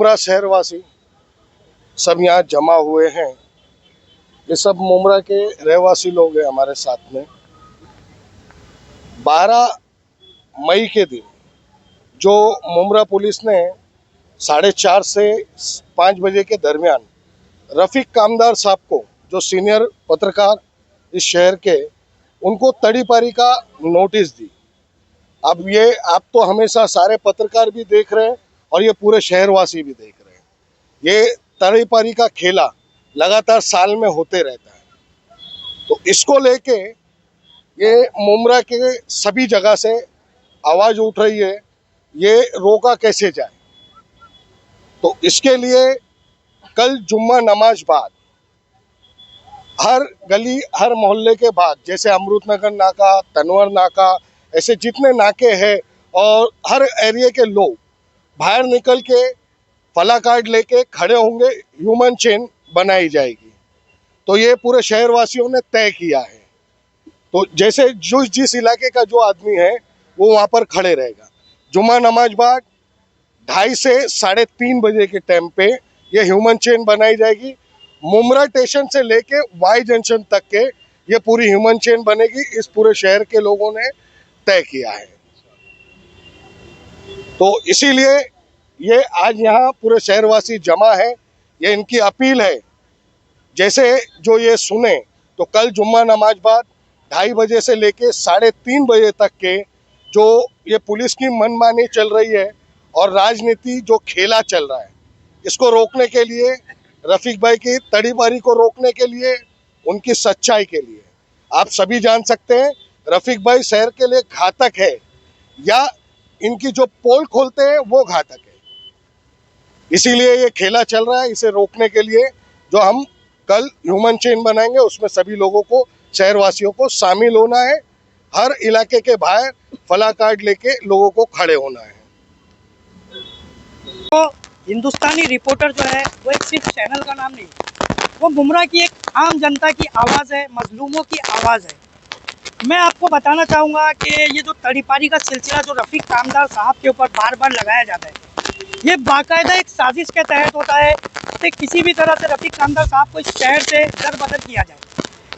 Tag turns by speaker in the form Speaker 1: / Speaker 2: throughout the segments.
Speaker 1: मुमरा शहरवासी सब यहाँ जमा हुए हैं। ये सब मुमरा के रहवासी लोग हैं हमारे साथ में। 12 मई के दिन जो मुमरा पुलिस ने 4:30 से 5 बजे के दरमियान रफीक कामदार साहब को, जो सीनियर पत्रकार इस शहर के, उनको तड़ीपारी का नोटिस दी। अब ये आप तो हमेशा सारे पत्रकार भी देख रहे हैं और ये पूरे शहरवासी भी देख रहे हैं। ये तड़ीपारी का खेला लगातार साल में होते रहता है। तो इसको लेके ये मुमरा के सभी जगह से आवाज़ उठ रही है, ये रोका कैसे जाए। तो इसके लिए कल जुम्मा नमाज बाद हर गली हर मोहल्ले के बाद, जैसे अमृतनगर नाका, तनवर नाका, ऐसे जितने नाके हैं, और हर एरिया के लोग बाहर निकल के फला कार्ड लेके खड़े होंगे, ह्यूमन चेन बनाई जाएगी। तो ये पूरे शहरवासियों ने तय किया है। तो जैसे जो जिस इलाके का जो आदमी है वो वहाँ पर खड़े रहेगा। जुम्मा नमाज बाद 2:30 से 3:30 बजे के टाइम पे ये ह्यूमन चेन बनाई जाएगी। मुमरा स्टेशन से लेके वाई जंक्शन तक के ये पूरी ह्यूमन चेन बनेगी। इस पूरे शहर के लोगों ने तय किया है। तो इसीलिए ये आज यहाँ पूरे शहरवासी जमा है। ये इनकी अपील है, जैसे जो ये सुने तो कल जुम्मा नमाज बाद 2:30 बजे से लेके 3:30 बजे तक के जो ये पुलिस की मनमानी चल रही है और राजनीति जो खेला चल रहा है, इसको रोकने के लिए, रफीक भाई की तड़ीपारी को रोकने के लिए, उनकी सच्चाई के लिए, आप सभी जान सकते हैं रफीक भाई शहर के लिए घातक है या इनकी जो पोल खोलते हैं वो घातक है। इसीलिए ये खेला चल रहा है। इसे रोकने के लिए जो हम कल ह्यूमन चेन बनाएंगे, उसमें सभी लोगों को, शहरवासियों को शामिल होना है। हर इलाके के बाहर फला कार्ड लेके लोगों को खड़े होना है।
Speaker 2: तो हिंदुस्तानी रिपोर्टर जो है वो एक सिर्फ चैनल का नाम नहीं, वो मुमरा की एक आम जनता की आवाज़ है, मजलूमों की आवाज़ है। मैं आपको बताना चाहूँगा कि ये जो तड़ीपारी का सिलसिला जो रफीक कामदार साहब के ऊपर बार बार लगाया जाता है, ये बाकायदा एक साजिश के तहत होता है कि किसी भी तरह से रफीक कामदार साहब को इस शहर से दरबदर किया जाए।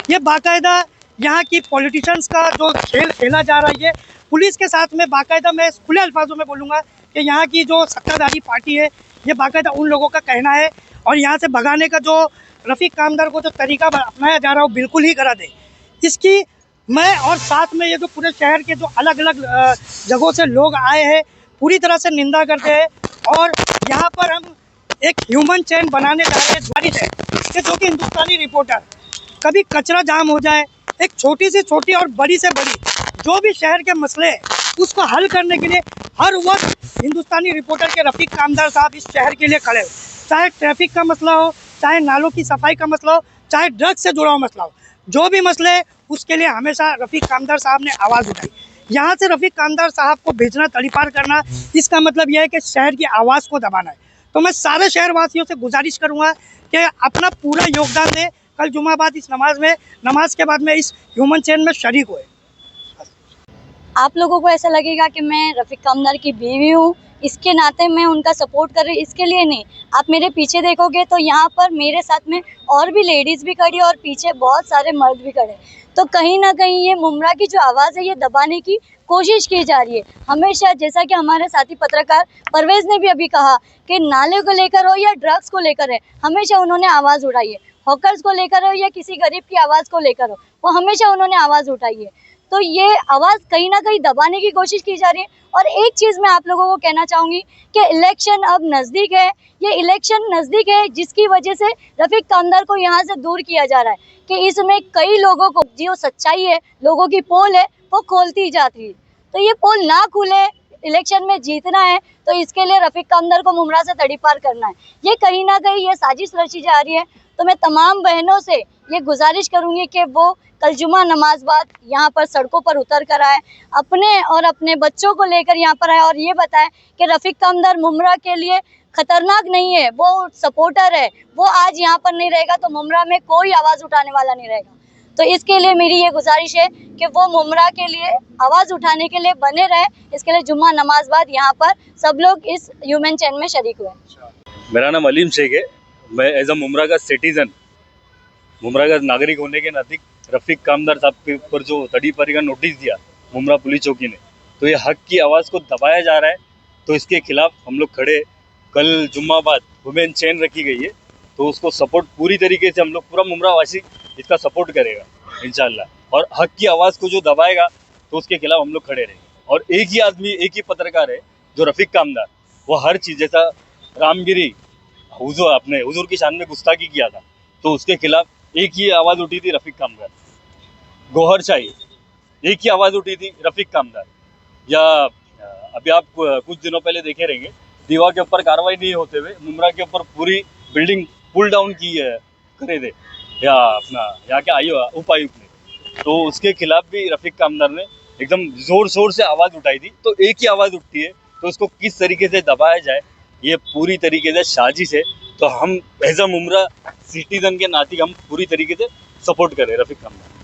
Speaker 2: ये बाकायदा यहाँ की पॉलिटिशियंस का जो खेल खेला जा रहा है, ये पुलिस के साथ में बाकायदा, मैं खुले अल्फाजों में बोलूँगा कि यहाँ की जो सत्ताधारी पार्टी है, ये बाकायदा उन लोगों का कहना है। और यहाँ से भगाने का जो रफीक कामदार को जो तरीका अपनाया जा रहा है वो बिल्कुल ही गलत है। इसकी मैं और साथ में ये जो पूरे शहर के जो अलग अलग जगहों से लोग आए हैं पूरी तरह से निंदा करते हैं। और यहाँ पर हम एक ह्यूमन चेन बनाने जा रहे हैं, त्वरित है कि जो कि हिंदुस्तानी रिपोर्टर कभी कचरा जाम हो जाए, एक छोटी से छोटी और बड़ी से बड़ी जो भी शहर के मसले हैं उसको हल करने के लिए हर वक्त हिंदुस्तानी रिपोर्टर के रफीक कामदार साहब इस शहर के लिए खड़े हो। चाहे ट्रैफिक का मसला हो, चाहे नालों की सफाई का मसला हो, चाहे ड्रग्स से जुड़ा हुआ मसला हो, जो भी मसले है उसके लिए हमेशा रफीक कामदार साहब ने आवाज़ उठाई। यहाँ से रफीक कामदार साहब को भेजना, तड़ीपार करना, इसका मतलब यह है कि शहर की आवाज़ को दबाना है। तो मैं सारे शहरवासियों से गुजारिश करूँगा कि अपना पूरा योगदान दें। कल जुम्मा बाद इस नमाज के बाद में इस ह्यूमन चेन में शरीक हुए।
Speaker 3: आप लोगों को ऐसा लगेगा कि मैं रफीक कामदार की बीवी हूँ, इसके नाते मैं उनका सपोर्ट कर रही, इसके लिए नहीं। आप मेरे पीछे देखोगे तो यहाँ पर मेरे साथ में और भी लेडीज़ भी खड़ी और पीछे बहुत सारे मर्द भी खड़े। तो कहीं ना कहीं ये मुमरा की जो आवाज़ है ये दबाने की कोशिश की जा रही है हमेशा। जैसा कि हमारे साथी पत्रकार परवेज़ ने भी अभी कहा कि नाले को लेकर हो या ड्रग्स को लेकर है, हमेशा उन्होंने आवाज़ उठाई है। हॉकर्स को लेकर हो या किसी गरीब की आवाज़ को लेकर हो, वो हमेशा उन्होंने आवाज़ उठाई है। तो ये आवाज़ कहीं ना कहीं दबाने की कोशिश की जा रही है। और एक चीज़ मैं आप लोगों को कहना चाहूँगी कि इलेक्शन अब नज़दीक है, ये इलेक्शन नज़दीक है जिसकी वजह से रफीक कामदार को यहाँ से दूर किया जा रहा है कि इसमें कई लोगों को जो सच्चाई है, लोगों की पोल है, वो खोलती जाती है। तो ये पोल ना खुले, इलेक्शन में जीतना है तो इसके लिए रफीक कामदार को मुमरा से तड़ीपार करना है। ये कहीं ना कहीं ये साजिश रची जा रही है। तो मैं तमाम बहनों से ये गुजारिश करूँगी कि वो कल जुमा नमाज बाद यहाँ पर सड़कों पर उतर कर आए, अपने और अपने बच्चों को लेकर यहाँ पर आए और ये बताएं कि रफीक कामदार मुमरा के लिए खतरनाक नहीं है, वो सपोर्टर है। वो आज यहाँ पर नहीं रहेगा तो मुमरा में कोई आवाज़ उठाने वाला नहीं रहेगा। तो इसके लिए मेरी ये गुजारिश है कि वो मुमरा के लिए आवाज़ उठाने के लिए बने रहे। इसके लिए जुम्मा नमाज बाद यहाँ पर सब लोग इस ह्यूमन चेन में शरीक हुए।
Speaker 4: मेरा नाम अलीम शेख है। मैं एज अ मुमरा का सिटीज़न, मुमरा का नागरिक होने के नाते रफ़ीक कामदार साहब के ऊपर जो तड़ीपारी का नोटिस दिया मुमरा पुलिस चौकी ने, तो ये हक की आवाज़ को दबाया जा रहा है। तो इसके खिलाफ हम लोग खड़े। कल जुम्मा बाद वुमेन चेन रखी गई है, तो उसको सपोर्ट पूरी तरीके से हम लोग पूरा मुमरावासी इसका सपोर्ट करेगा इंशाल्लाह। और हक की आवाज़ को जो दबाएगा तो उसके खिलाफ हम लोग खड़े रहेंगे। और एक ही आदमी, एक ही पत्रकार है जो रफ़ीक कामदार, वो हर चीज़ जैसा रामगिरी हुजूर की शान में गुस्ताखी किया था, तो उसके खिलाफ एक ही आवाज़ उठी थी रफ़ीक कामदार। गोहरशाही, एक ही आवाज़ उठी थी रफ़ीक कामदार। या अभी आप कुछ दिनों पहले देखे रहेंगे, दीवा के ऊपर कार्रवाई नहीं होते हुए मुमरा के ऊपर पूरी बिल्डिंग पुल डाउन की है करे थे या अपना यहाँ के उपायुक्त ने, तो उसके खिलाफ भी रफ़ीक कामदार ने एकदम ज़ोर शोर से आवाज़ उठाई थी। तो एक ही आवाज़ उठती है, तो उसको किस तरीके से दबाया जाए, ये पूरी तरीके से साजिश है। तो हम एज अ मुमरा सिटीजन के नाते हम पूरी तरीके से सपोर्ट करें रफ़ीक कामदार।